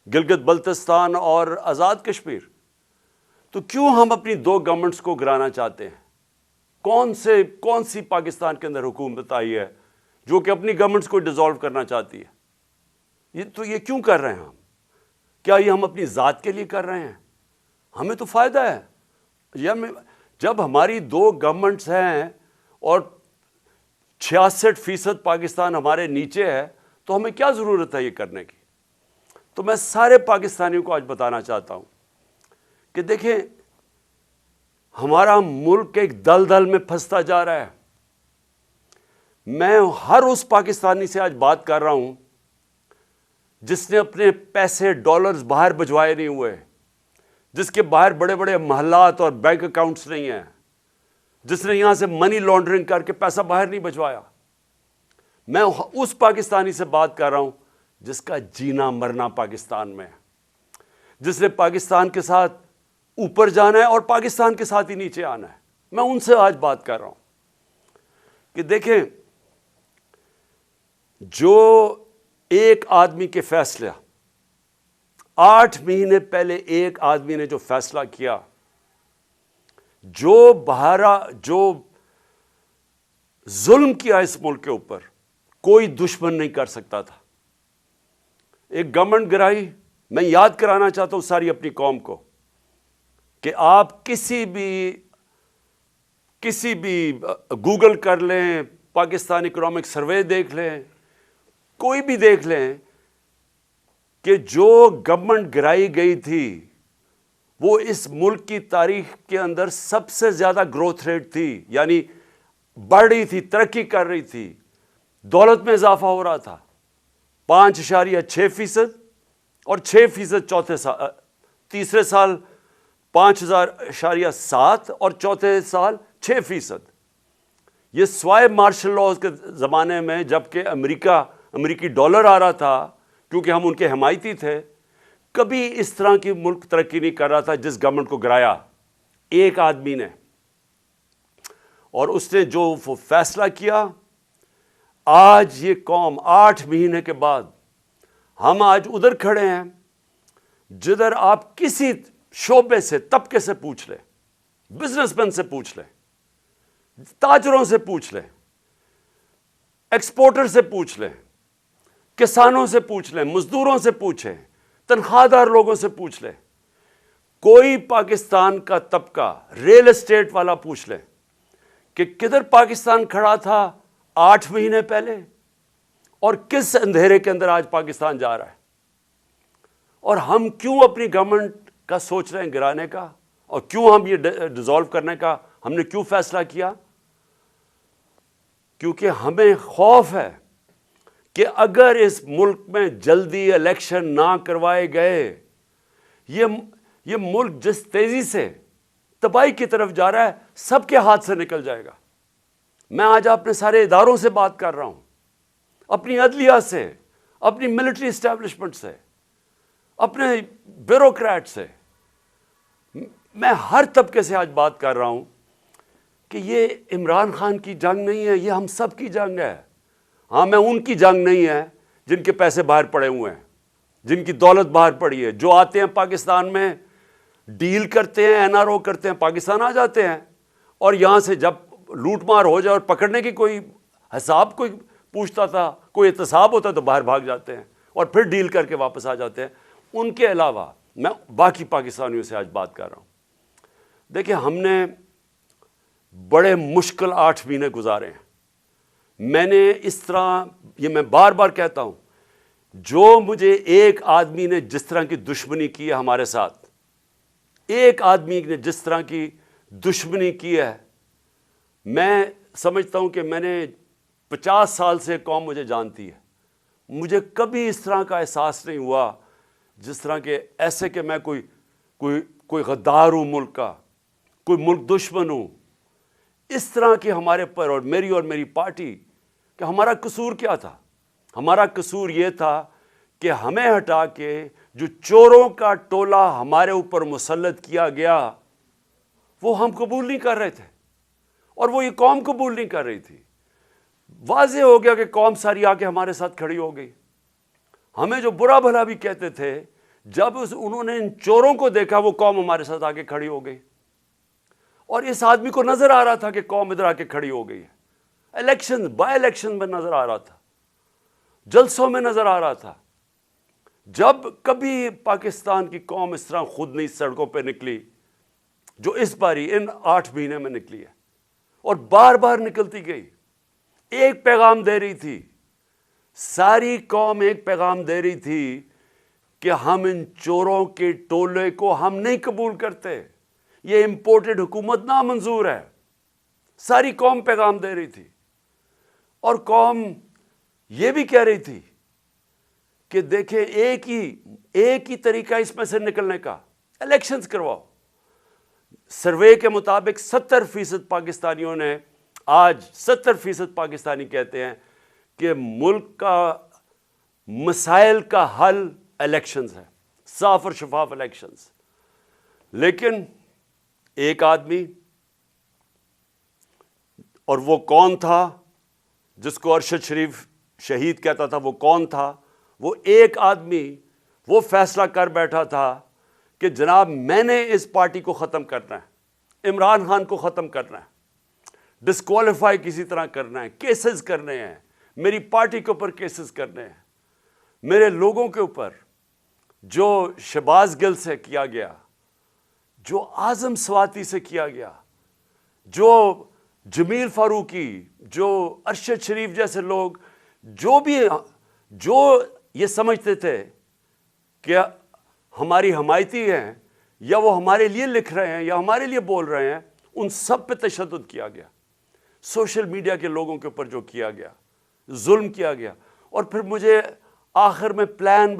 گلگت بلتستان اور آزاد کشمیر. تو کیوں ہم اپنی دو گورنمنٹس کو گرانا چاہتے ہیں؟ کون سی پاکستان کے اندر حکومت آئی ہے جو کہ اپنی گورنمنٹس کو ڈیزالو کرنا چاہتی ہے؟ یہ کیوں کر رہے ہیں ہم؟ کیا یہ ہم اپنی ذات کے لیے کر رہے ہیں؟ ہمیں تو فائدہ ہے. جب ہماری دو گورنمنٹس ہیں اور 66% پاکستان ہمارے نیچے ہے تو ہمیں کیا ضرورت ہے یہ کرنے کی؟ تو میں سارے پاکستانیوں کو آج بتانا چاہتا ہوں کہ دیکھیں ہمارا ملک ایک دلدل میں پھنستا جا رہا ہے. میں ہر اس پاکستانی سے آج بات کر رہا ہوں جس نے اپنے پیسے ڈالرز باہر بھجوائے نہیں ہوئے، جس کے باہر بڑے بڑے محلات اور بینک اکاؤنٹس نہیں ہیں، جس نے یہاں سے منی لانڈرنگ کر کے پیسہ باہر نہیں بھجوایا. میں اس پاکستانی سے بات کر رہا ہوں جس کا جینا مرنا پاکستان میں ہے، جس نے پاکستان کے ساتھ اوپر جانا ہے اور پاکستان کے ساتھ ہی نیچے آنا ہے. میں ان سے آج بات کر رہا ہوں کہ دیکھیں جو ایک آدمی کے فیصلہ 8 مہینے پہلے ایک آدمی نے جو فیصلہ کیا، جو ظلم کیا اس ملک کے اوپر، کوئی دشمن نہیں کر سکتا تھا. ایک گورنمنٹ گرائی. میں یاد کرانا چاہتا ہوں ساری اپنی قوم کو کہ آپ کسی بھی گوگل کر لیں، پاکستان اکنامک سروے دیکھ لیں، کوئی بھی دیکھ لیں کہ جو گورنمنٹ گرائی گئی تھی وہ اس ملک کی تاریخ کے اندر سب سے زیادہ گروتھ ریٹ تھی، یعنی بڑھ رہی تھی، ترقی کر رہی تھی، دولت میں اضافہ ہو رہا تھا. 5.6% اور 6% تیسرے سال 5.7 اور چوتھے سال 6%. یہ سوائے مارشل لاز کے زمانے میں جب کہ امریکی ڈالر آ رہا تھا کیونکہ ہم ان کے حمایتی تھے، کبھی اس طرح کی ملک ترقی نہیں کر رہا تھا جس گورنمنٹ کو گرایا ایک آدمی نے. اور اس نے جو فیصلہ کیا، آج یہ قوم 8 مہینے کے بعد ہم آج ادھر کھڑے ہیں جدھر آپ کسی شعبے سے، طبقے سے پوچھ لیں، بزنس مین سے پوچھ لیں، تاجروں سے پوچھ لیں، ایکسپورٹر سے پوچھ لیں، کسانوں سے پوچھ لیں، مزدوروں سے پوچھیں، تنخواہ دار لوگوں سے پوچھ لیں، کوئی پاکستان کا طبقہ، ریل اسٹیٹ والا پوچھ لیں کہ کدھر پاکستان کھڑا تھا 8 مہینے پہلے اور کس اندھیرے کے اندر آج پاکستان جا رہا ہے. اور ہم کیوں اپنی گورنمنٹ کا سوچ رہے ہیں گرانے کا، اور کیوں ہم یہ ڈیزالو کرنے کا ہم نے کیوں فیصلہ کیا؟ کیونکہ ہمیں خوف ہے کہ اگر اس ملک میں جلدی الیکشن نہ کروائے گئے، یہ ملک جس تیزی سے تباہی کی طرف جا رہا ہے سب کے ہاتھ سے نکل جائے گا. میں آج اپنے سارے اداروں سے بات کر رہا ہوں، اپنی عدلیہ سے، اپنی ملٹری اسٹیبلشمنٹ سے، اپنے بیوروکریٹ سے، میں ہر طبقے سے آج بات کر رہا ہوں کہ یہ عمران خان کی جنگ نہیں ہے، یہ ہم سب کی جنگ ہے. ہاں، میں ان کی جنگ نہیں ہے جن کے پیسے باہر پڑے ہوئے ہیں، جن کی دولت باہر پڑی ہے، جو آتے ہیں پاکستان میں ڈیل کرتے ہیں، این آر او کرتے ہیں، پاکستان آ جاتے ہیں اور یہاں سے جب لوٹ مار ہو جائے اور پکڑنے کی کوئی حساب کوئی پوچھتا تھا، کوئی احتساب ہوتا تو باہر بھاگ جاتے ہیں اور پھر ڈیل کر کے واپس آ جاتے ہیں. ان کے علاوہ میں باقی پاکستانیوں سے آج بات کر رہا ہوں. دیکھیں ہم نے بڑے مشکل 8 مہینے گزارے ہیں. میں نے اس طرح، یہ میں بار بار کہتا ہوں، جو مجھے ایک آدمی نے جس طرح کی دشمنی کی ہے ہمارے ساتھ، ایک آدمی نے جس طرح کی دشمنی کی ہے، میں سمجھتا ہوں کہ میں نے 50 سال سے قوم مجھے جانتی ہے، مجھے کبھی اس طرح کا احساس نہیں ہوا جس طرح کہ ایسے کہ میں کوئی غدار ہوں ملک کا، کوئی ملک دشمن ہوں. اس طرح کی ہمارے پر اور میری پارٹی کہ ہمارا قصور کیا تھا؟ ہمارا قصور یہ تھا کہ ہمیں ہٹا کے جو چوروں کا ٹولہ ہمارے اوپر مسلط کیا گیا وہ ہم قبول نہیں کر رہے تھے اور وہ یہ قوم قبول نہیں کر رہی تھی. واضح ہو گیا کہ قوم ساری آ کے ہمارے ساتھ کھڑی ہو گئی. ہمیں جو برا بھلا بھی کہتے تھے جب انہوں نے ان چوروں کو دیکھا وہ قوم ہمارے ساتھ آگے کھڑی ہو گئی، اور اس آدمی کو نظر آ رہا تھا کہ قوم ادھر آ کے کھڑی ہو گئی ہے، الیکشن بائی الیکشن میں نظر آ رہا تھا، جلسوں میں نظر آ رہا تھا۔ جب کبھی پاکستان کی قوم اس طرح خود نہیں سڑکوں پہ نکلی جو اس باری ان 8 مہینے میں نکلی ہے، اور بار بار نکلتی گئی، ایک پیغام دے رہی تھی، ساری قوم ایک پیغام دے رہی تھی کہ ہم ان چوروں کے ٹولے کو ہم نہیں قبول کرتے، یہ امپورٹڈ حکومت نامنظور ہے، ساری قوم پیغام دے رہی تھی۔ اور قوم یہ بھی کہہ رہی تھی کہ دیکھیں ایک ہی طریقہ اس میں سے نکلنے کا، الیکشنز کرواؤ۔ سروے کے مطابق 70% پاکستانیوں نے آج 70% پاکستانی کہتے ہیں کہ ملک کا مسائل کا حل الیکشنز ہے، صاف اور شفاف الیکشنز۔ لیکن ایک آدمی، اور وہ کون تھا جس کو ارشد شریف شہید کہتا تھا، وہ کون تھا؟ وہ ایک آدمی وہ فیصلہ کر بیٹھا تھا کہ جناب میں نے اس پارٹی کو ختم کرنا ہے، عمران خان کو ختم کرنا ہے، ڈسکوالیفائی کسی طرح کرنا ہے، کیسز کرنے ہیں، میری پارٹی کے اوپر کیسز کرنے ہیں، میرے لوگوں کے اوپر، جو شہباز گل سے کیا گیا، جو اعظم سواتی سے کیا گیا، جو جمیل فاروقی، جو ارشد شریف جیسے لوگ، جو یہ سمجھتے تھے کہ ہماری حمایتی ہیں یا وہ ہمارے لیے لکھ رہے ہیں یا ہمارے لیے بول رہے ہیں، ان سب پہ تشدد کیا گیا، سوشل میڈیا کے لوگوں کے اوپر جو کیا گیا، ظلم کیا گیا۔ اور پھر مجھے آخر میں پلان